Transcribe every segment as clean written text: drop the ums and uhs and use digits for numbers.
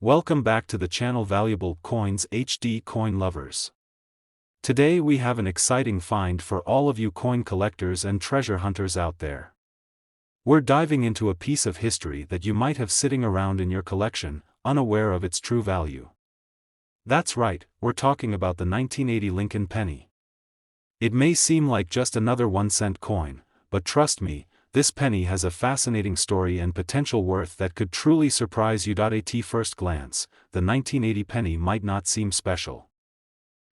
Welcome back to the channel Valuable Coins HD coin lovers. Today we have an exciting find for all of you coin collectors and treasure hunters out there. We're diving into a piece of history that you might have sitting around in your collection, unaware of its true value. That's right, we're talking about the 1980 Lincoln penny. It may seem like just another 1-cent coin, but trust me, this penny has a fascinating story and potential worth that could truly surprise you. At first glance, the 1980 penny might not seem special.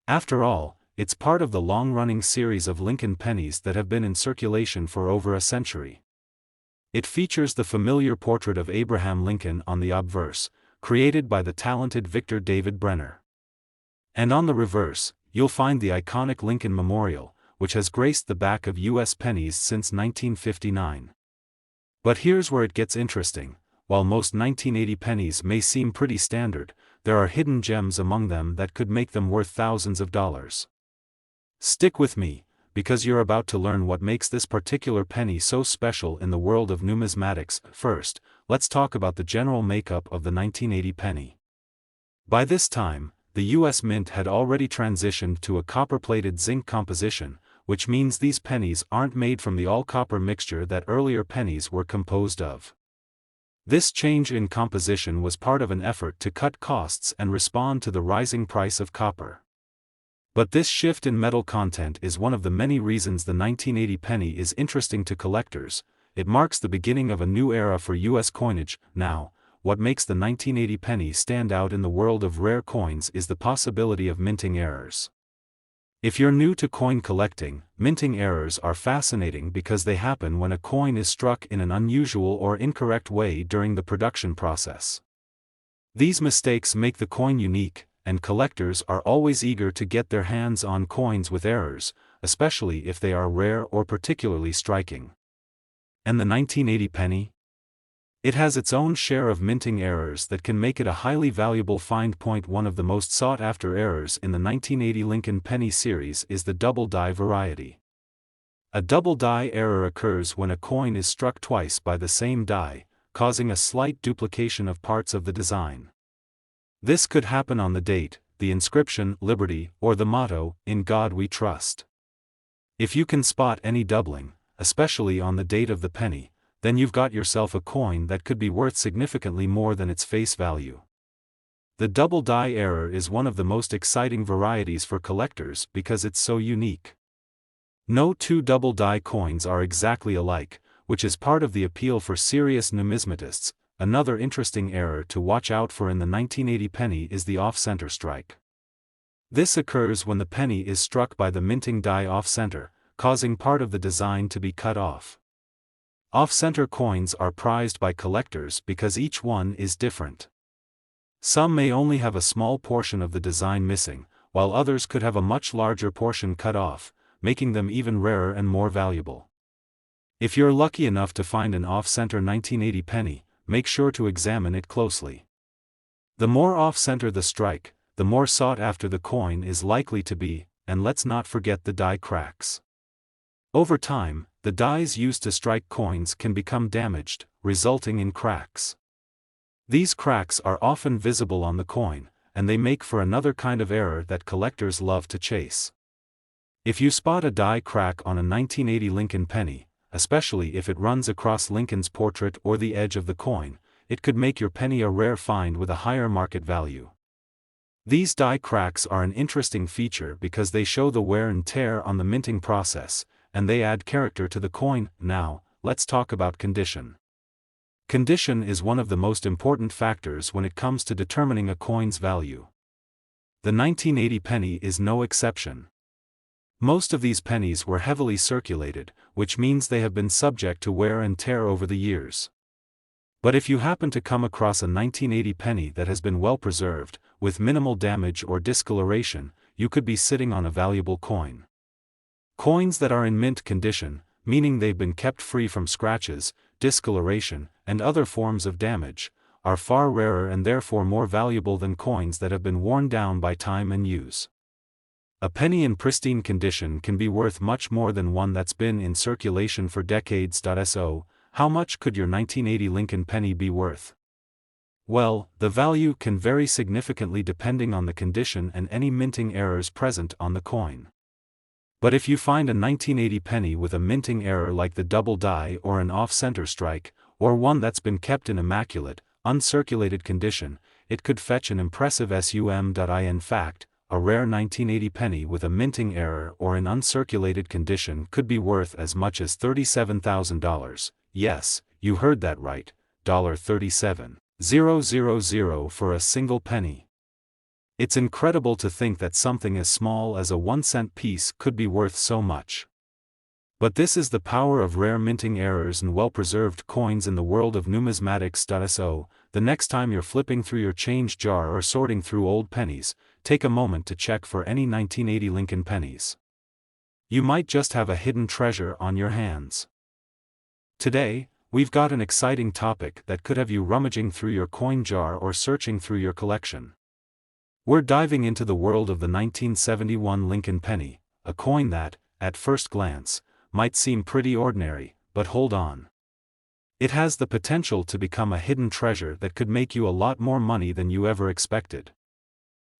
After all, it's part of the long-running series of Lincoln pennies that have been in circulation for over a century. It features the familiar portrait of Abraham Lincoln on the obverse, created by the talented Victor David Brenner. And on the reverse, you'll find the iconic Lincoln Memorial, which has graced the back of U.S. pennies since 1959. But here's where it gets interesting. While most 1980 pennies may seem pretty standard, there are hidden gems among them that could make them worth thousands of dollars. Stick with me, because you're about to learn what makes this particular penny so special in the world of numismatics. First, let's talk about the general makeup of the 1980 penny. By this time, the U.S. Mint had already transitioned to a copper-plated zinc composition, which means these pennies aren't made from the all-copper mixture that earlier pennies were composed of. This change in composition was part of an effort to cut costs and respond to the rising price of copper. But this shift in metal content is one of the many reasons the 1980 penny is interesting to collectors. It marks the beginning of a new era for U.S. coinage. Now, what makes the 1980 penny stand out in the world of rare coins is the possibility of minting errors. If you're new to coin collecting, minting errors are fascinating because they happen when a coin is struck in an unusual or incorrect way during the production process. These mistakes make the coin unique, and collectors are always eager to get their hands on coins with errors, especially if they are rare or particularly striking. And the 1980 penny? It has its own share of minting errors that can make it a highly valuable find. One of the most sought-after errors in the 1980 Lincoln penny series is the double die variety. A double die error occurs when a coin is struck twice by the same die, causing a slight duplication of parts of the design. This could happen on the date, the inscription, Liberty, or the motto, In God We Trust. If you can spot any doubling, especially on the date of the penny, then you've got yourself a coin that could be worth significantly more than its face value. The double die error is one of the most exciting varieties for collectors because it's so unique. No two double die coins are exactly alike, which is part of the appeal for serious numismatists. Another interesting error to watch out for in the 1980 penny is the off-center strike. This occurs when the penny is struck by the minting die off-center, causing part of the design to be cut off. Off-center coins are prized by collectors because each one is different. Some may only have a small portion of the design missing, while others could have a much larger portion cut off, making them even rarer and more valuable. If you're lucky enough to find an off-center 1980 penny, make sure to examine it closely. The more off-center the strike, the more sought after the coin is likely to be, and let's not forget the die cracks. Over time, the dies used to strike coins can become damaged, resulting in cracks. These cracks are often visible on the coin, and they make for another kind of error that collectors love to chase. If you spot a die crack on a 1980 Lincoln penny, especially if it runs across Lincoln's portrait or the edge of the coin, it could make your penny a rare find with a higher market value. These die cracks are an interesting feature because they show the wear and tear on the minting process, and they add character to the coin. Now, let's talk about condition. Condition is one of the most important factors when it comes to determining a coin's value. The 1980 penny is no exception. Most of these pennies were heavily circulated, which means they have been subject to wear and tear over the years. But if you happen to come across a 1980 penny that has been well preserved, with minimal damage or discoloration, you could be sitting on a valuable coin. Coins that are in mint condition, meaning they've been kept free from scratches, discoloration, and other forms of damage, are far rarer and therefore more valuable than coins that have been worn down by time and use. A penny in pristine condition can be worth much more than one that's been in circulation for decades. So, how much could your 1980 Lincoln penny be worth? Well, the value can vary significantly depending on the condition and any minting errors present on the coin. But if you find a 1980 penny with a minting error like the double die or an off-center strike, or one that's been kept in immaculate, uncirculated condition, it could fetch an impressive sum. In fact, a rare 1980 penny with a minting error or in uncirculated condition could be worth as much as $37,000. Yes, you heard that right, $37,000 for a single penny. It's incredible to think that something as small as a 1-cent piece could be worth so much. But this is the power of rare minting errors and well-preserved coins in the world of numismatics. So, the next time you're flipping through your change jar or sorting through old pennies, take a moment to check for any 1980 Lincoln pennies. You might just have a hidden treasure on your hands. Today, we've got an exciting topic that could have you rummaging through your coin jar or searching through your collection. We're diving into the world of the 1971 Lincoln penny, a coin that, at first glance, might seem pretty ordinary, but hold on. It has the potential to become a hidden treasure that could make you a lot more money than you ever expected.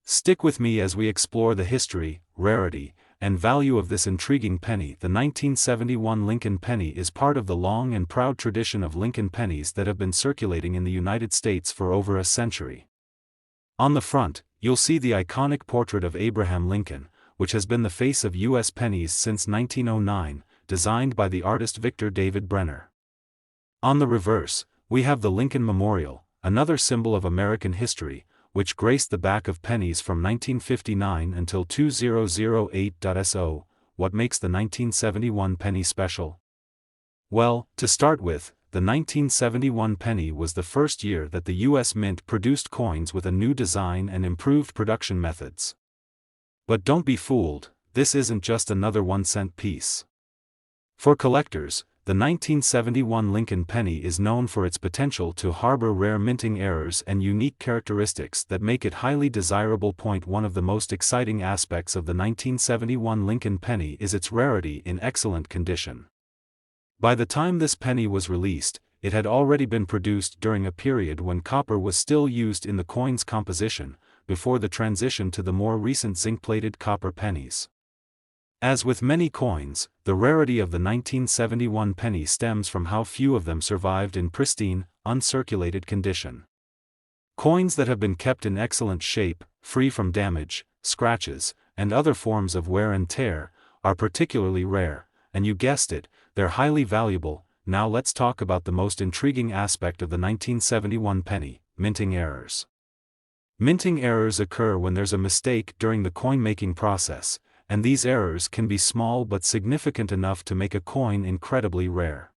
Stick with me as we explore the history, rarity, and value of this intriguing penny. The 1971 Lincoln penny is part of the long and proud tradition of Lincoln pennies that have been circulating in the United States for over a century. On the front, you'll see the iconic portrait of Abraham Lincoln, which has been the face of U.S. pennies since 1909, designed by the artist Victor David Brenner. On the reverse, we have the Lincoln Memorial, another symbol of American history, which graced the back of pennies from 1959 until 2008. So, what makes the 1971 penny special? Well, to start with, the 1971 penny was the first year that the U.S. Mint produced coins with a new design and improved production methods. But don't be fooled, this isn't just another 1-cent piece. For collectors, the 1971 Lincoln penny is known for its potential to harbor rare minting errors and unique characteristics that make it highly desirable. One of the most exciting aspects of the 1971 Lincoln penny is its rarity in excellent condition. By the time this penny was released, it had already been produced during a period when copper was still used in the coin's composition, before the transition to the more recent zinc-plated copper pennies. As with many coins, the rarity of the 1971 penny stems from how few of them survived in pristine, uncirculated condition. Coins that have been kept in excellent shape, free from damage, scratches, and other forms of wear and tear, are particularly rare, and you guessed it, they're highly valuable. Now let's talk about the most intriguing aspect of the 1971 penny, minting errors. Minting errors occur when there's a mistake during the coin-making process, and these errors can be small but significant enough to make a coin incredibly rare.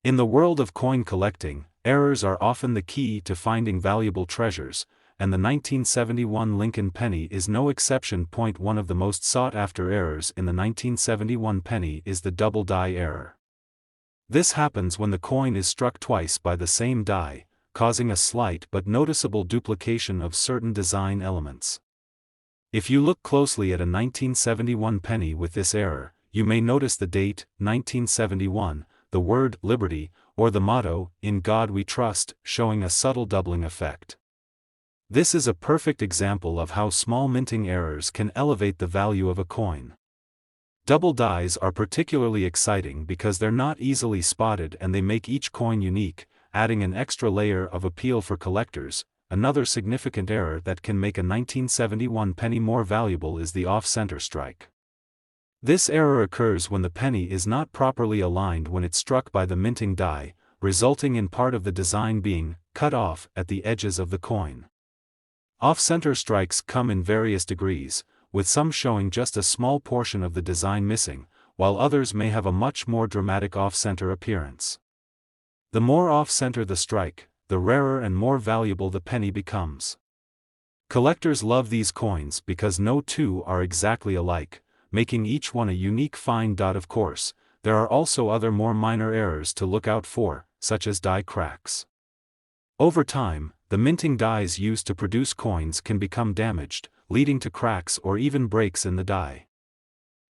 In the world of coin collecting, errors are often the key to finding valuable treasures, and the 1971 Lincoln penny is no exception. One of the most sought-after errors in the 1971 penny is the double die error. This happens when the coin is struck twice by the same die, causing a slight but noticeable duplication of certain design elements. If you look closely at a 1971 penny with this error, you may notice the date, 1971, the word liberty, or the motto, "In God We Trust," showing a subtle doubling effect. This is a perfect example of how small minting errors can elevate the value of a coin. Double dies are particularly exciting because they're not easily spotted and they make each coin unique, adding an extra layer of appeal for collectors. Another significant error that can make a 1971 penny more valuable is the off-center strike. This error occurs when the penny is not properly aligned when it's struck by the minting die, resulting in part of the design being cut off at the edges of the coin. Off-center strikes come in various degrees, with some showing just a small portion of the design missing, while others may have a much more dramatic off-center appearance. The more off-center the strike, the rarer and more valuable the penny becomes. Collectors love these coins because no two are exactly alike, making each one a unique find. Of course, there are also other more minor errors to look out for, such as die cracks. Over time, the minting dies used to produce coins can become damaged, leading to cracks or even breaks in the die.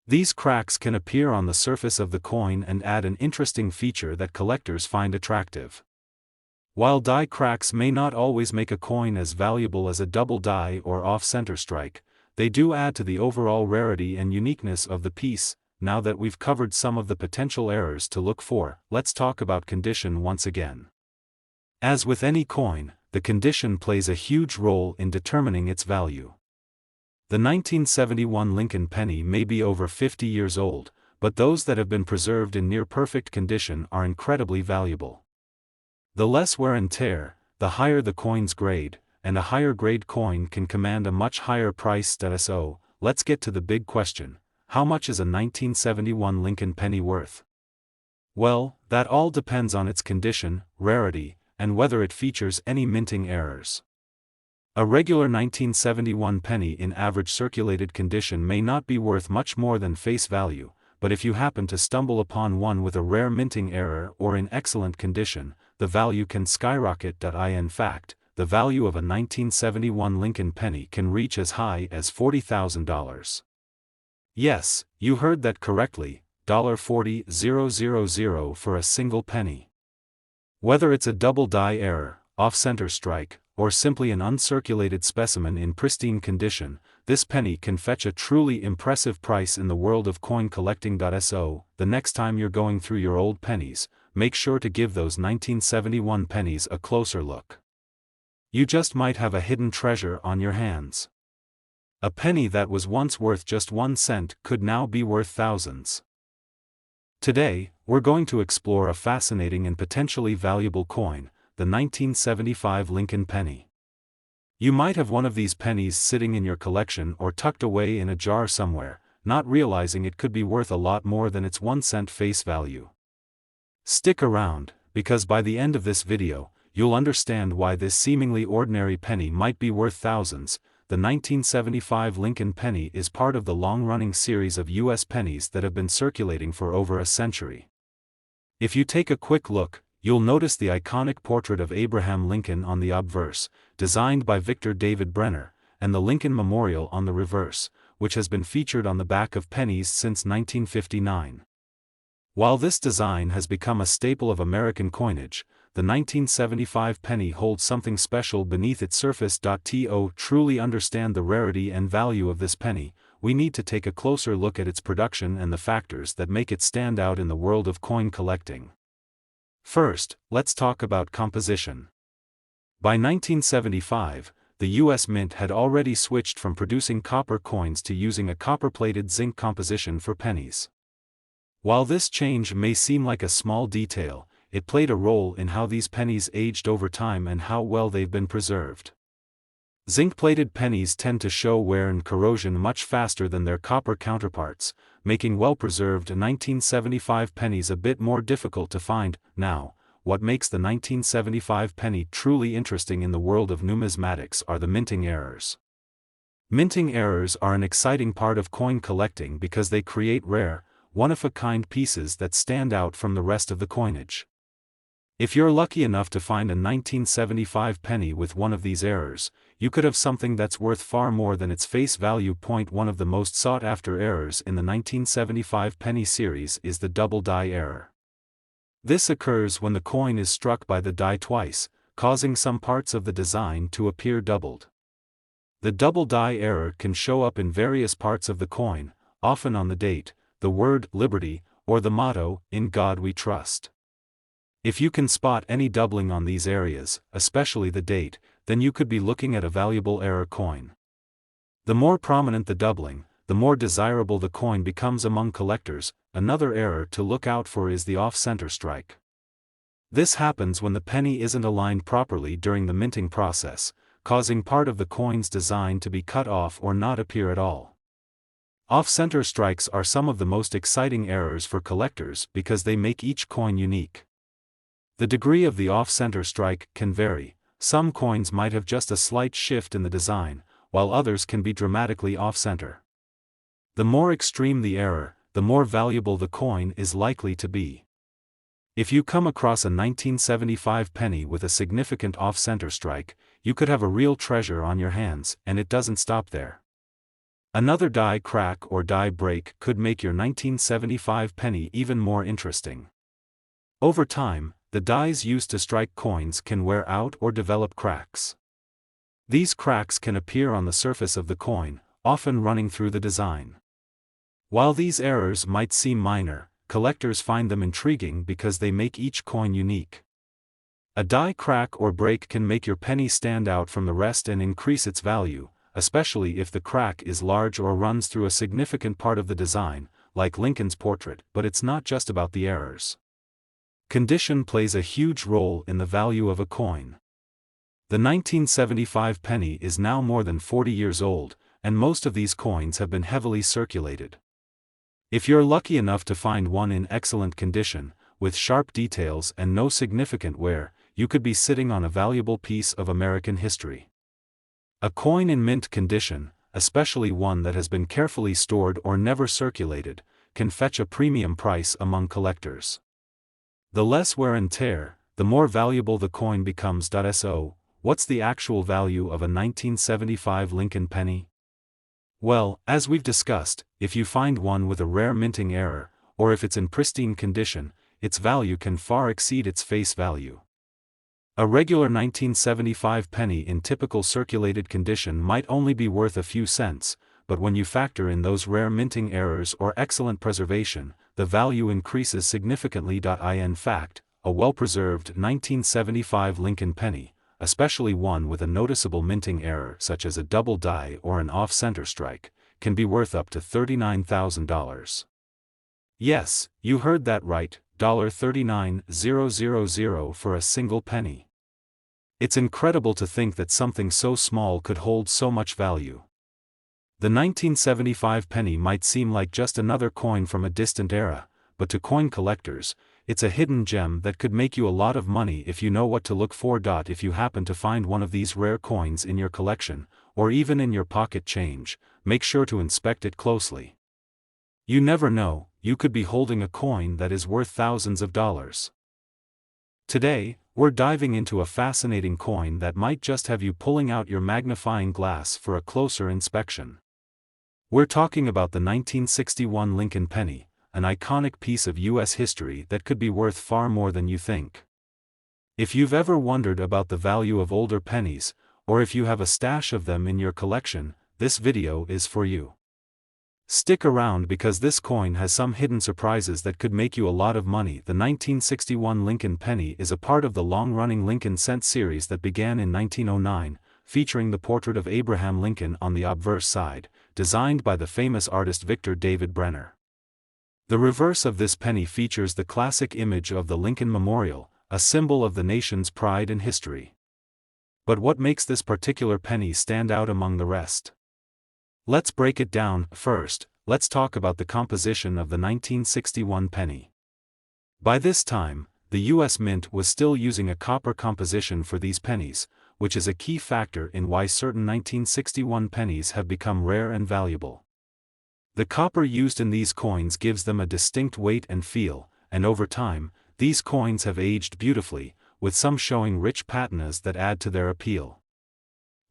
These cracks can appear on the surface of the coin and add an interesting feature that collectors find attractive. While die cracks may not always make a coin as valuable as a double die or off-center strike, they do add to the overall rarity and uniqueness of the piece. Now that we've covered some of the potential errors to look for, let's talk about condition once again. As with any coin, the condition plays a huge role in determining its value. The 1971 Lincoln penny may be over 50 years old, but those that have been preserved in near-perfect condition are incredibly valuable. The less wear and tear, the higher the coin's grade, and a higher grade coin can command a much higher price. So, let's get to the big question: how much is a 1971 Lincoln penny worth? Well, that all depends on its condition, rarity, and whether it features any minting errors. A regular 1971 penny in average circulated condition may not be worth much more than face value, but if you happen to stumble upon one with a rare minting error or in excellent condition, the value can skyrocket. In fact, the value of a 1971 Lincoln penny can reach as high as $40,000. Yes, you heard that correctly, $40,000 for a single penny. Whether it's a double die error, off-center strike, or simply an uncirculated specimen in pristine condition, this penny can fetch a truly impressive price in the world of coin collecting. So, the next time you're going through your old pennies, make sure to give those 1971 pennies a closer look. You just might have a hidden treasure on your hands. A penny that was once worth just 1 cent could now be worth thousands. Today, we're going to explore a fascinating and potentially valuable coin, the 1975 Lincoln penny. You might have one of these pennies sitting in your collection or tucked away in a jar somewhere, not realizing it could be worth a lot more than its 1 cent face value. Stick around, because by the end of this video, you'll understand why this seemingly ordinary penny might be worth thousands. The 1975 Lincoln penny is part of the long-running series of U.S. pennies that have been circulating for over a century. If you take a quick look, you'll notice the iconic portrait of Abraham Lincoln on the obverse, designed by Victor David Brenner, and the Lincoln Memorial on the reverse, which has been featured on the back of pennies since 1959. While this design has become a staple of American coinage, the 1975 penny holds something special beneath its surface. To truly understand the rarity and value of this penny, we need to take a closer look at its production and the factors that make it stand out in the world of coin collecting. First, let's talk about composition. By 1975, the U.S. Mint had already switched from producing copper coins to using a copper-plated zinc composition for pennies. While this change may seem like a small detail, it played a role in how these pennies aged over time and how well they've been preserved. Zinc-plated pennies tend to show wear and corrosion much faster than their copper counterparts, making well-preserved 1975 pennies a bit more difficult to find. Now, what makes the 1975 penny truly interesting in the world of numismatics are the minting errors. Minting errors are an exciting part of coin collecting because they create rare, one-of-a-kind pieces that stand out from the rest of the coinage. If you're lucky enough to find a 1975 penny with one of these errors, you could have something that's worth far more than its face value. One of the most sought-after errors in the 1975 penny series is the double die error. This occurs when the coin is struck by the die twice, causing some parts of the design to appear doubled. The double die error can show up in various parts of the coin, often on the date, the word liberty, or the motto, "In God We Trust." If you can spot any doubling on these areas, especially the date, then you could be looking at a valuable error coin. The more prominent the doubling, the more desirable the coin becomes among collectors. Another error to look out for is the off-center strike. This happens when the penny isn't aligned properly during the minting process, causing part of the coin's design to be cut off or not appear at all. Off-center strikes are some of the most exciting errors for collectors because they make each coin unique. The degree of the off-center strike can vary. Some coins might have just a slight shift in the design, while others can be dramatically off-center. The more extreme the error, the more valuable the coin is likely to be. If you come across a 1975 penny with a significant off-center strike, you could have a real treasure on your hands, and it doesn't stop there. Another die crack or die break could make your 1975 penny even more interesting. Over time, the dies used to strike coins can wear out or develop cracks. These cracks can appear on the surface of the coin, often running through the design. While these errors might seem minor, collectors find them intriguing because they make each coin unique. A die crack or break can make your penny stand out from the rest and increase its value, especially if the crack is large or runs through a significant part of the design, like Lincoln's portrait. But it's not just about the errors. Condition plays a huge role in the value of a coin. The 1975 penny is now more than 40 years old, and most of these coins have been heavily circulated. If you're lucky enough to find one in excellent condition, with sharp details and no significant wear, you could be sitting on a valuable piece of American history. A coin in mint condition, especially one that has been carefully stored or never circulated, can fetch a premium price among collectors. The less wear and tear, the more valuable the coin becomes. So, what's the actual value of a 1975 Lincoln penny? Well, as we've discussed, if you find one with a rare minting error, or if it's in pristine condition, its value can far exceed its face value. A regular 1975 penny in typical circulated condition might only be worth a few cents, but when you factor in those rare minting errors or excellent preservation, the value increases significantly. In fact, a well-preserved 1975 Lincoln penny, especially one with a noticeable minting error such as a double die or an off-center strike, can be worth up to $39,000. Yes, you heard that right, $39,000 for a single penny. It's incredible to think that something so small could hold so much value. The 1975 penny might seem like just another coin from a distant era, but to coin collectors, it's a hidden gem that could make you a lot of money if you know what to look for. If you happen to find one of these rare coins in your collection, or even in your pocket change, make sure to inspect it closely. You never know, you could be holding a coin that is worth thousands of dollars. Today, we're diving into a fascinating coin that might just have you pulling out your magnifying glass for a closer inspection. We're talking about the 1961 Lincoln penny, an iconic piece of U.S. history that could be worth far more than you think. If you've ever wondered about the value of older pennies, or if you have a stash of them in your collection, this video is for you. Stick around because this coin has some hidden surprises that could make you a lot of money. The 1961 Lincoln penny is a part of the long-running Lincoln cent series that began in 1909, featuring the portrait of Abraham Lincoln on the obverse side, designed by the famous artist Victor David Brenner. The reverse of this penny features the classic image of the Lincoln Memorial, a symbol of the nation's pride and history. But what makes this particular penny stand out among the rest? Let's break it down. First, let's talk about the composition of the 1961 penny. By this time, the U.S. Mint was still using a copper composition for these pennies, which is a key factor in why certain 1961 pennies have become rare and valuable. The copper used in these coins gives them a distinct weight and feel, and over time, these coins have aged beautifully, with some showing rich patinas that add to their appeal.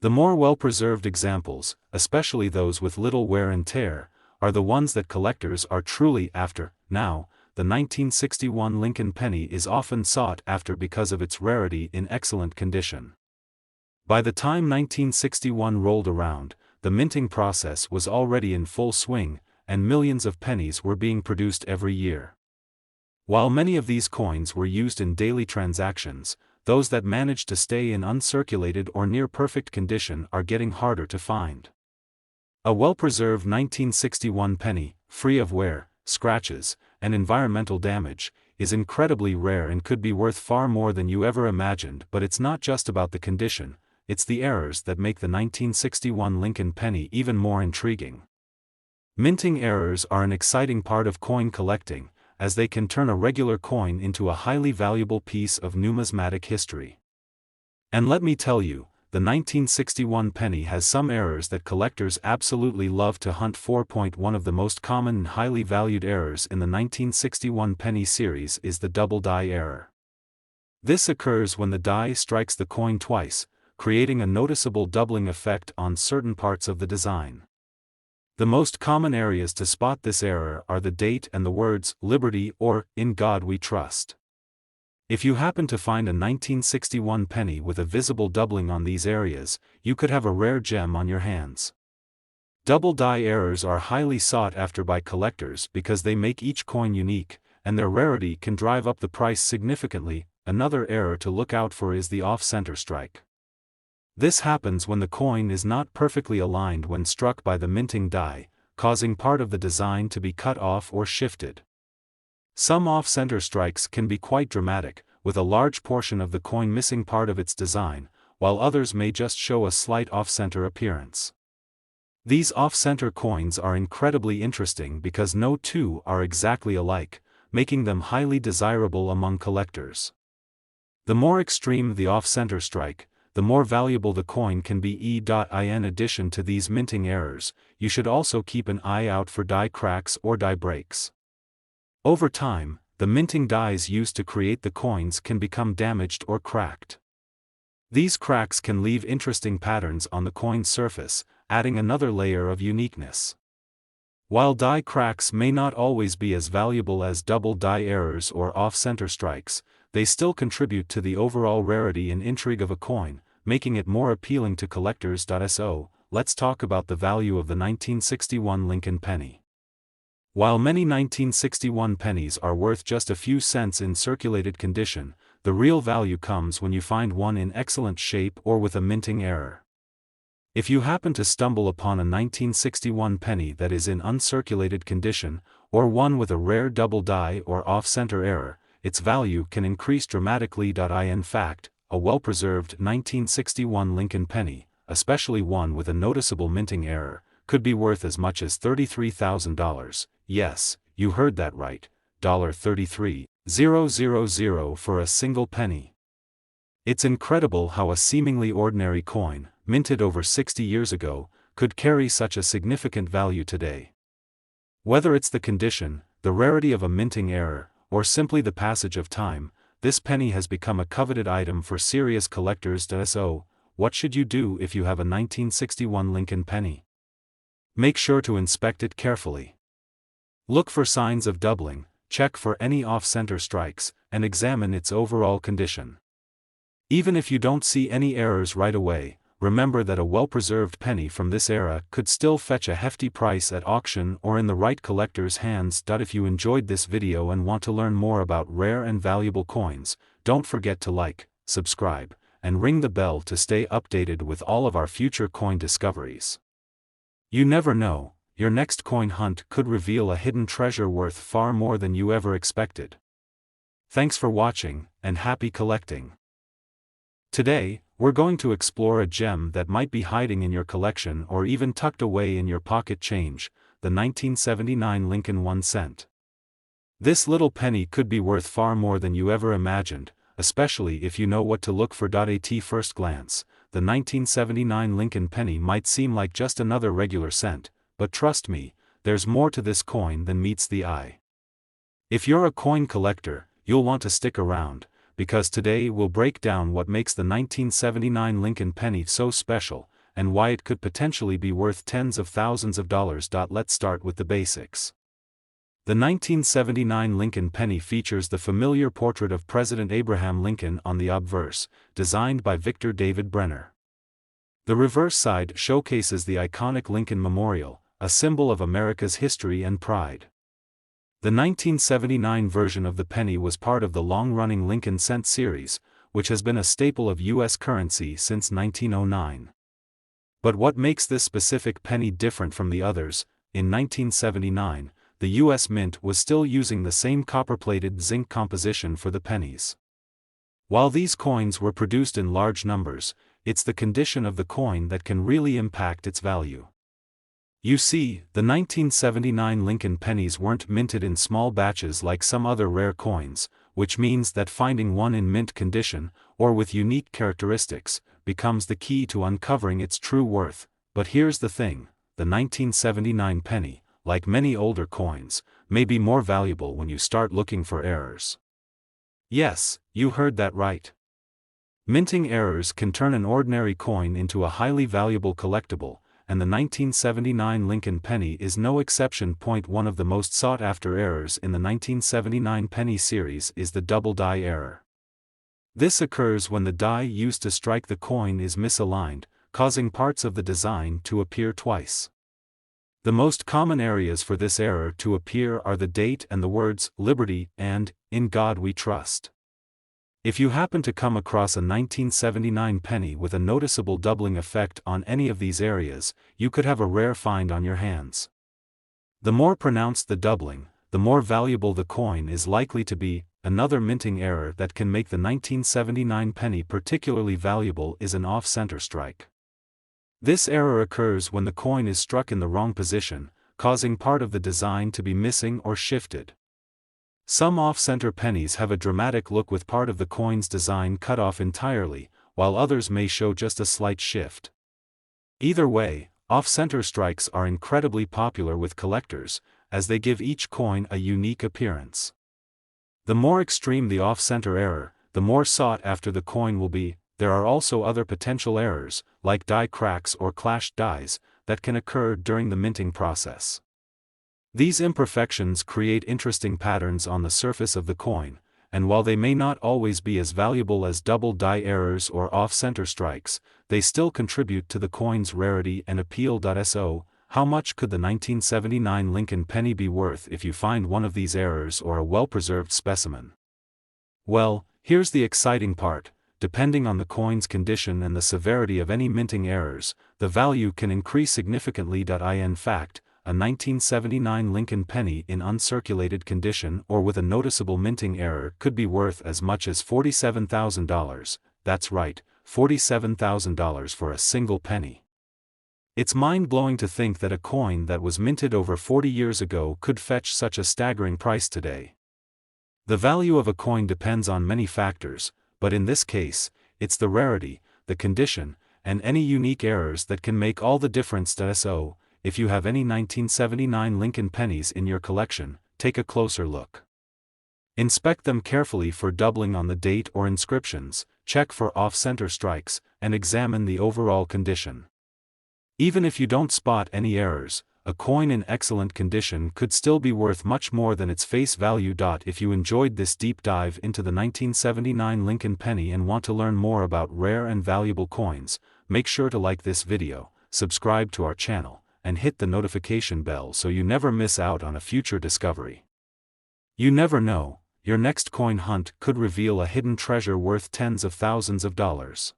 The more well-preserved examples, especially those with little wear and tear, are the ones that collectors are truly after. Now, the 1961 Lincoln penny is often sought after because of its rarity in excellent condition. By the time 1961 rolled around, the minting process was already in full swing, and millions of pennies were being produced every year. While many of these coins were used in daily transactions, those that managed to stay in uncirculated or near-perfect condition are getting harder to find. A well-preserved 1961 penny, free of wear, scratches, and environmental damage, is incredibly rare and could be worth far more than you ever imagined. But it's not just about the condition, it's the errors that make the 1961 Lincoln penny even more intriguing. Minting errors are an exciting part of coin collecting, as they can turn a regular coin into a highly valuable piece of numismatic history. And let me tell you, the 1961 penny has some errors that collectors absolutely love to hunt for. One of the most common and highly valued errors in the 1961 penny series is the double die error. This occurs when the die strikes the coin twice, creating a noticeable doubling effect on certain parts of the design. The most common areas to spot this error are the date and the words, "Liberty" or "In God We Trust." If you happen to find a 1961 penny with a visible doubling on these areas, you could have a rare gem on your hands. Double die errors are highly sought after by collectors because they make each coin unique, and their rarity can drive up the price significantly. Another error to look out for is the off-center strike. This happens when the coin is not perfectly aligned when struck by the minting die, causing part of the design to be cut off or shifted. Some off-center strikes can be quite dramatic, with a large portion of the coin missing part of its design, while others may just show a slight off-center appearance. These off-center coins are incredibly interesting because no two are exactly alike, making them highly desirable among collectors. The more extreme the off-center strike, the more valuable the coin can be. In addition to these minting errors, you should also keep an eye out for die cracks or die breaks. Over time, the minting dies used to create the coins can become damaged or cracked. These cracks can leave interesting patterns on the coin's surface, adding another layer of uniqueness. While die cracks may not always be as valuable as double die errors or off-center strikes, they still contribute to the overall rarity and intrigue of a coin, making it more appealing to collectors. So, let's talk about the value of the 1961 Lincoln penny. While many 1961 pennies are worth just a few cents in circulated condition, the real value comes when you find one in excellent shape or with a minting error. If you happen to stumble upon a 1961 penny that is in uncirculated condition, or one with a rare double die or off-center error, its value can increase dramatically. In fact, a well-preserved 1961 Lincoln penny, especially one with a noticeable minting error, could be worth as much as $33,000. Yes, you heard that right, $33,000 for a single penny. It's incredible how a seemingly ordinary coin, minted over 60 years ago, could carry such a significant value today. Whether it's the condition, the rarity of a minting error, or simply the passage of time, this penny has become a coveted item for serious collectors. So, what should you do if you have a 1961 Lincoln penny? Make sure to inspect it carefully. Look for signs of doubling, check for any off-center strikes, and examine its overall condition. Even if you don't see any errors right away, remember that a well-preserved penny from this era could still fetch a hefty price at auction or in the right collector's hands. If you enjoyed this video and want to learn more about rare and valuable coins, don't forget to like, subscribe, and ring the bell to stay updated with all of our future coin discoveries. You never know, your next coin hunt could reveal a hidden treasure worth far more than you ever expected. Thanks for watching, and happy collecting. Today, we're going to explore a gem that might be hiding in your collection or even tucked away in your pocket change, the 1979 Lincoln 1 cent. This little penny could be worth far more than you ever imagined, especially if you know what to look for. At first glance, the 1979 Lincoln penny might seem like just another regular cent, but trust me, there's more to this coin than meets the eye. If you're a coin collector, you'll want to stick around, because today we'll break down what makes the 1979 Lincoln penny so special, and why it could potentially be worth tens of thousands of dollars. Let's start with the basics. The 1979 Lincoln penny features the familiar portrait of President Abraham Lincoln on the obverse, designed by Victor David Brenner. The reverse side showcases the iconic Lincoln Memorial, a symbol of America's history and pride. The 1979 version of the penny was part of the long-running Lincoln Cent series, which has been a staple of U.S. currency since 1909. But what makes this specific penny different from the others? In 1979, the U.S. Mint was still using the same copper-plated zinc composition for the pennies. While these coins were produced in large numbers, it's the condition of the coin that can really impact its value. You see, the 1979 Lincoln pennies weren't minted in small batches like some other rare coins, which means that finding one in mint condition, or with unique characteristics, becomes the key to uncovering its true worth. But here's the thing, the 1979 penny, like many older coins, may be more valuable when you start looking for errors. Yes, you heard that right. Minting errors can turn an ordinary coin into a highly valuable collectible, and the 1979 Lincoln penny is no exception. One of the most sought-after errors in the 1979 penny series is the double die error. This occurs when the die used to strike the coin is misaligned, causing parts of the design to appear twice. The most common areas for this error to appear are the date and the words "Liberty" and "In God We Trust." If you happen to come across a 1979 penny with a noticeable doubling effect on any of these areas, you could have a rare find on your hands. The more pronounced the doubling, the more valuable the coin is likely to be. Another minting error that can make the 1979 penny particularly valuable is an off-center strike. This error occurs when the coin is struck in the wrong position, causing part of the design to be missing or shifted. Some off-center pennies have a dramatic look with part of the coin's design cut off entirely, while others may show just a slight shift. Either way, off-center strikes are incredibly popular with collectors, as they give each coin a unique appearance. The more extreme the off-center error, the more sought after the coin will be. There are also other potential errors, like die cracks or clashed dies, that can occur during the minting process. These imperfections create interesting patterns on the surface of the coin, and while they may not always be as valuable as double die errors or off-center strikes, they still contribute to the coin's rarity and appeal. So, how much could the 1979 Lincoln penny be worth if you find one of these errors or a well-preserved specimen? Well, here's the exciting part. Depending on the coin's condition and the severity of any minting errors, the value can increase significantly. In fact, a 1979 Lincoln penny in uncirculated condition or with a noticeable minting error could be worth as much as $47,000, that's right, $47,000 for a single penny. It's mind-blowing to think that a coin that was minted over 40 years ago could fetch such a staggering price today. The value of a coin depends on many factors, but in this case, it's the rarity, the condition, and any unique errors that can make all the difference. So, if you have any 1979 Lincoln pennies in your collection, take a closer look. Inspect them carefully for doubling on the date or inscriptions, check for off-center strikes, and examine the overall condition. Even if you don't spot any errors, a coin in excellent condition could still be worth much more than its face value. If you enjoyed this deep dive into the 1979 Lincoln penny and want to learn more about rare and valuable coins, make sure to like this video, subscribe to our channel, and hit the notification bell so you never miss out on a future discovery. You never know, your next coin hunt could reveal a hidden treasure worth tens of thousands of dollars.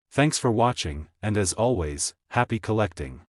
Thanks for watching, and as always, happy collecting.